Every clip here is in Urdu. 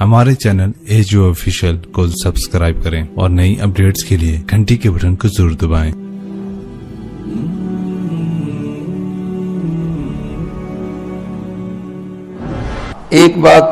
ہمارے چینل AGO آفیشیل کو سبسکرائب کریں اور نئی اپڈیٹس کے لیے گھنٹی کے بٹن کو ضرور دبائیں۔ ایک بات،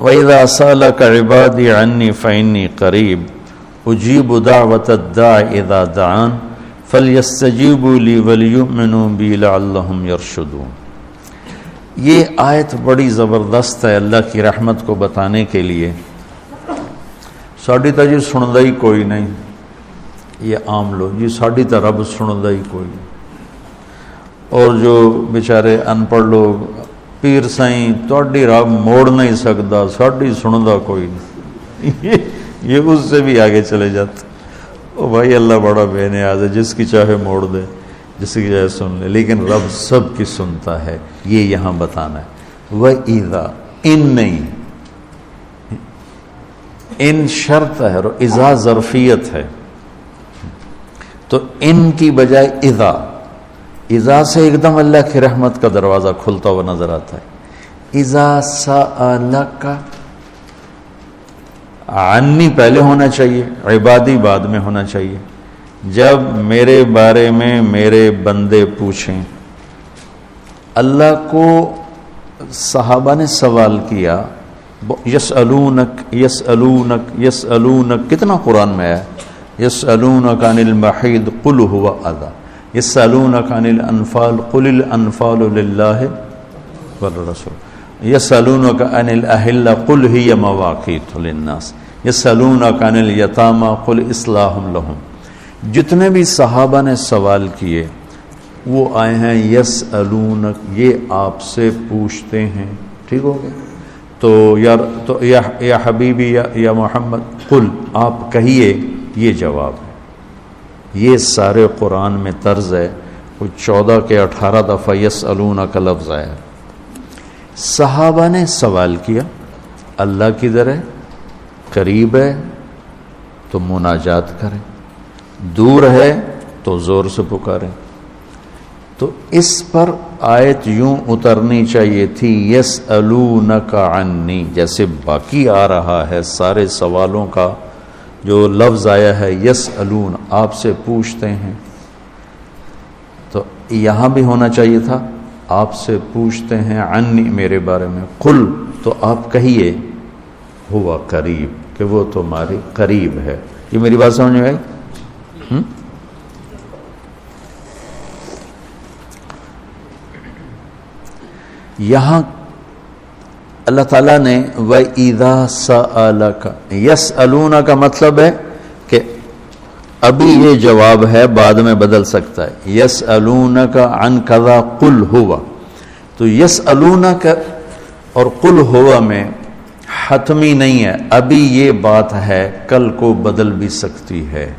وَإِذَا سَأَلَكَ عِبَادِي عَنِّي فَإِنِّي قَرِيبٌ أُجِيبُ دَعْوَةَ الدَّاعِ إِذَا دَعَانِ فَلْيَسْتَجِيبُوا لِي وَلْيُؤْمِنُوا بِي لَعَلَّهُمْ يَرْشُدُونَ۔ یہ آیت بڑی زبردست ہے اللہ کی رحمت کو بتانے کے لیے۔ ساڈی تا جی سندا ہی کوئی نہیں، یہ عام لوگ جی ساڈی تا رب سندا ہی کوئی نہیں، اور جو بیچارے ان پڑھ لوگ پیر سائیں تہاڈی رب موڑ نہیں سکدا، ساڈی سندا کوئی نہیں، یہ اس سے بھی آگے چلے جاتے۔ او بھائی اللہ بڑا بے نیاز ہے، جس کی چاہے موڑ دے، جس کی چاہے سن لے، لیکن رب سب کی سنتا ہے، یہ یہاں بتانا ہے۔ وَإِذَا، ان نہیں، ان شرط ہے، اذا ظرفیت ہے، تو ان کی بجائے اذا سے ایک دم اللہ کی رحمت کا دروازہ کھلتا ہوا نظر آتا ہے۔ اذا سألک، عنی پہلے ہونا چاہیے، عبادی بعد میں ہونا چاہیے۔ جب میرے بارے میں میرے بندے پوچھیں، اللہ کو صحابہ نے سوال کیا، یسألونک یسألونک یسألونک، کتنا قرآن میں ہے، یسألونک عن المحیض قل هو اذی، یسألونک عن الانفال قل الانفال للہ والرسول، یسألونک عن الاہلہ قل ہی مواقیت للناس، یسألونک عن الیتامى قل اصلاح لہم۔ جتنے بھی صحابہ نے سوال کیے وہ آئے ہیں یسألونک، یہ آپ سے پوچھتے ہیں، ٹھیک ہو گیا؟ تو یا حبیبی یا محمد قل، آپ کہیے، یہ جواب ہے۔ یہ سارے قرآن میں طرز ہے، کوئی 14 کے 18 دفعہ یسألونک کا لفظ آیا۔ صحابہ نے سوال کیا، اللہ کدھر ہے؟ قریب ہے تو مناجات کریں، دور ہے تو زور سے پکاریں۔ تو اس پر آیت یوں اترنی چاہیے تھی، یسألونک عنی، جیسے باقی آ رہا ہے سارے سوالوں کا جو لفظ آیا ہے یسألون، آپ سے پوچھتے ہیں، تو یہاں بھی ہونا چاہیے تھا آپ سے پوچھتے ہیں، عنی میرے بارے میں، قل تو آپ کہیے، ہوا قریب کہ وہ تمہارے قریب ہے۔ یہ میری بات سمجھ میں آئی؟ یہاں اللہ تعالیٰ نے وَإِذَا سَأَلَكَ، یسألون کا مطلب ہے کہ ابھی یہ جواب ہے، بعد میں بدل سکتا ہے۔ یسألونک عن کذا قل ہوا، تو یسألونک اور قل ہوا میں حتمی نہیں ہے، ابھی یہ بات ہے، کل کو بدل بھی سکتی ہے۔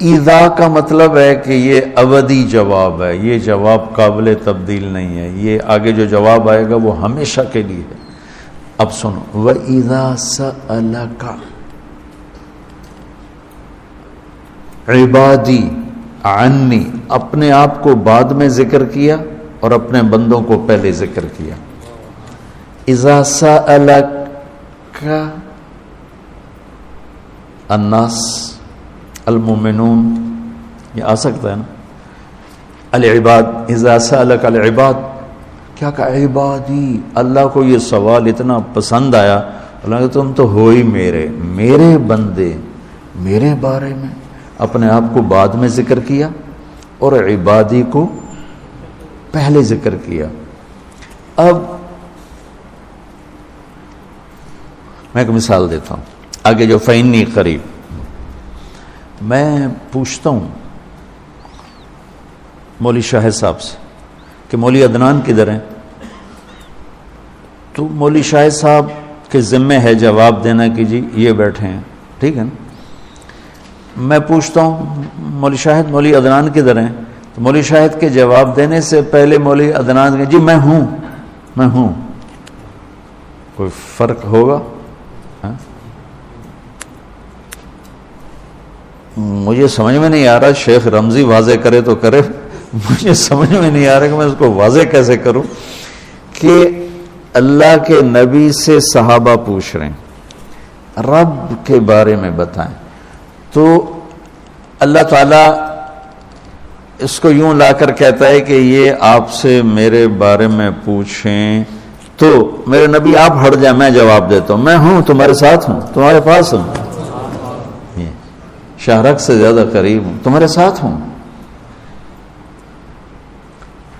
اذا کا مطلب ہے کہ یہ ابدی جواب ہے، یہ جواب قابل تبدیل نہیں ہے، یہ آگے جو جواب آئے گا وہ ہمیشہ کے لیے ہے۔ اب سنو، وَإِذَا سَأَلَكَ عِبَادِي عَنِّي، اپنے آپ کو بعد میں ذکر کیا اور اپنے بندوں کو پہلے ذکر کیا۔ اِذَا سَأَلَكَ الناس المؤمنون، یہ آ سکتا ہے نا، العباد، اذا سألک العباد، کیا کہا؟ عبادی، اللہ کو یہ سوال اتنا پسند آیا، اللہ کہ تم تو ہو ہی میرے بندے، میرے بارے میں اپنے آپ کو بعد میں ذکر کیا اور عبادی کو پہلے ذکر کیا۔ اب میں ایک مثال دیتا ہوں آگے، جو فإنی قریب، میں پوچھتا ہوں مولوی شاہد صاحب سے کہ مولوی عدنان کدھر ہیں؟ تو مولوی شاہد صاحب کے ذمہ ہے جواب دینا کہ جی یہ بیٹھے ہیں، ٹھیک ہے نا؟ میں پوچھتا ہوں مولوی شاہد، مولوی عدنان کدھر ہیں؟ تو مولوی شاہد کے جواب دینے سے پہلے مولوی عدنان کہ جی میں ہوں، کوئی فرق ہوگا؟ مجھے سمجھ میں نہیں آ رہا، شیخ رمزی واضح کرے تو کرے، مجھے سمجھ میں نہیں آ رہا کہ میں اس کو واضح کیسے کروں کہ اللہ کے نبی سے صحابہ پوچھ رہے ہیں رب کے بارے میں بتائیں، تو اللہ تعالیٰ اس کو یوں لا کر کہتا ہے کہ یہ آپ سے میرے بارے میں پوچھیں تو میرے نبی آپ ہٹ جائیں، میں جواب دیتا ہوں، میں ہوں، تمہارے ساتھ ہوں، تمہارے پاس ہوں، شہرک سے زیادہ قریب ہوں، تمہارے ساتھ ہوں.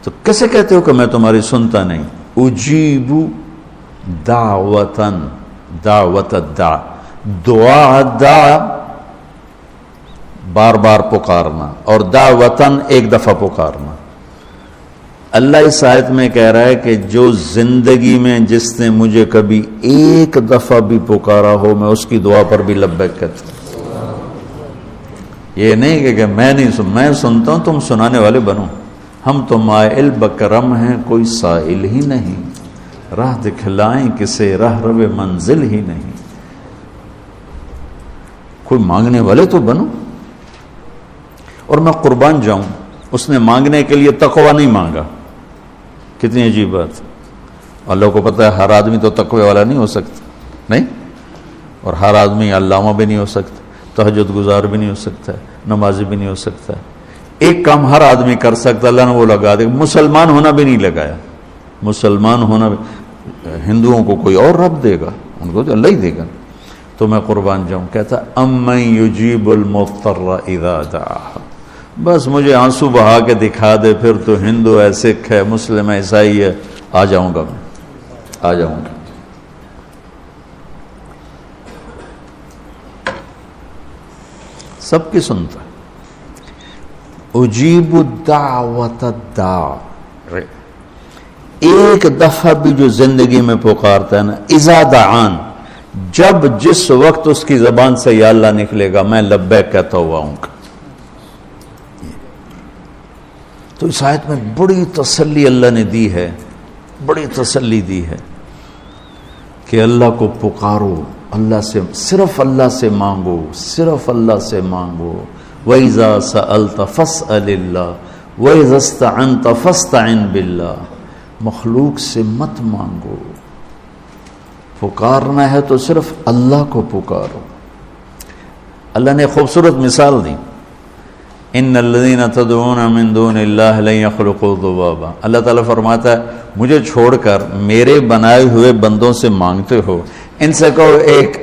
تو کیسے کہتے ہو کہ میں تمہاری سنتا نہیں؟ اجیب دعوتن، دعوت الدع، دعا دعا بار بار پکارنا، اور دعوتن ایک دفعہ پکارنا. اللہ اس آیت میں کہہ رہا ہے کہ جو زندگی میں جس نے مجھے کبھی ایک دفعہ بھی پکارا ہو میں اس کی دعا پر بھی لبیک کہتا ہوں. یہ نہیں کہ میں نہیں میں سنتا ہوں، تم سنانے والے بنو. ہم تو مائل بکرم ہیں، کوئی سائل ہی نہیں، راہ دکھلائیں کسے راہ رو منزل ہی نہیں. کوئی مانگنے والے تو بنو. اور میں قربان جاؤں، اس نے مانگنے کے لیے تقوی نہیں مانگا. کتنی عجیب بات. اللہ کو پتہ ہے ہر آدمی تو تقوی والا نہیں ہو سکتا، نہیں، اور ہر آدمی علامہ بھی نہیں ہو سکتا، تہجد گزار بھی نہیں ہو سکتا ہے، نمازی بھی نہیں ہو سکتا ہے. ایک کام ہر آدمی کر سکتا، اللہ نے وہ لگا دے. مسلمان ہونا بھی نہیں لگایا. مسلمان ہونا بھی، ہندوؤں کو کوئی اور رب دے گا، ان کو تو اللہ ہی دے گا. تو میں قربان جاؤں، کہتا امن یجیب المضطر اذا دعاہ. بس مجھے آنسو بہا کے دکھا دے، پھر تو ہندو ہے، سکھ ہے، مسلم ہے، عیسائی ہے، آ جاؤں گا، میں آ جاؤں گا. سب کی سنتا. اجیب الدعوت الداع، ایک دفعہ بھی جو زندگی میں پکارتا ہے نا، اذا دعان، جب جس وقت اس کی زبان سے یا اللہ نکلے گا میں لبیک کہتا ہوا ہوں. تو اس آیت میں بڑی تسلی اللہ نے دی ہے، بڑی تسلی دی ہے کہ اللہ کو پکارو، اللہ سے، صرف اللہ سے مانگو، صرف اللہ سے مانگو. وَإِذَا سَأَلْتَ فَاسْأَلِ اللَّهِ وَإِذَا اسْتَعَنْتَ فَاسْتَعِنْ بِاللَّهِ. مخلوق سے مت مانگو، پکارنا ہے تو صرف اللہ کو پکارو. اللہ نے خوبصورت مثال دی، ان الذین تدعون من دون اللہ لن یخلقوا ذبابا. اللہ تعالیٰ فرماتا ہے مجھے چھوڑ کر میرے بنائے ہوئے بندوں سے مانگتے ہو، ان سے کہو ایک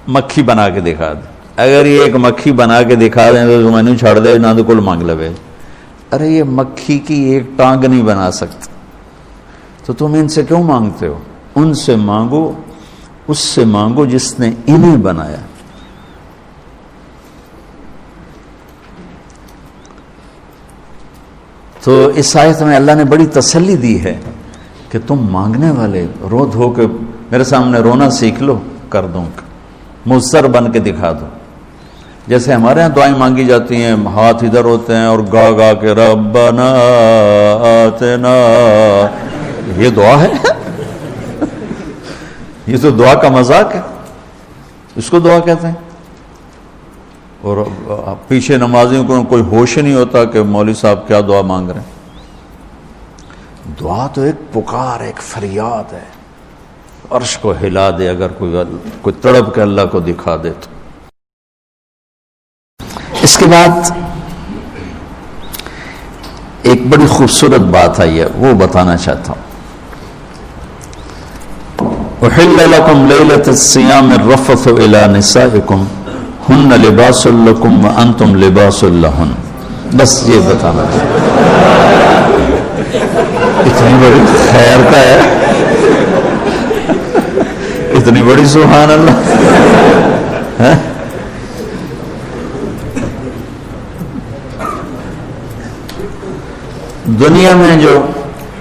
مکھی بنا کے دکھا دے. اگر یہ ایک مکھی بنا کے دکھا دیں تو میں نہیں چھاڑ دے، نہ تو کل مانگ لے. ارے یہ مکھی کی ایک ٹانگ نہیں بنا سکتا، تو تم ان سے کیوں مانگتے ہو؟ ان سے مانگو، اس سے مانگو جس نے انہیں بنایا. تو اس آیت میں اللہ نے بڑی تسلی دی ہے کہ تم مانگنے والے رو دھو کے میرے سامنے رونا سیکھ لو، کر دوں، مضطر بن کے دکھا دو. جیسے ہمارے ہاں دعائیں مانگی جاتی ہیں، ہاتھ ادھر ہوتے ہیں اور گا گا کے ربنا آتنا، یہ دعا ہے؟ یہ تو دعا کا مذاق ہے، اس کو دعا کہتے ہیں. اور پیچھے نمازیوں کو کوئی ہوش نہیں ہوتا کہ مولوی صاحب کیا دعا مانگ رہے ہیں. دعا تو ایک پکار، ایک فریاد ہے، عرش کو ہلا دے. اگر کوئی تڑپ کے اللہ کو دکھا دے تو. اس کے بعد ایک بڑی خوبصورت بات آئی ہے، وہ بتانا چاہتا ہوں. احل لکم لیلۃ الصیام الرفث الی نسائکم ہن لباس لکم وانتم لباس لہن. بس یہ بتانا چاہتا. اتنی بڑی خیر کا ہے، اتنی بڑی سبحان اللہ. دنیا میں جو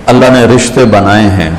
اللہ نے رشتے بنائے ہیں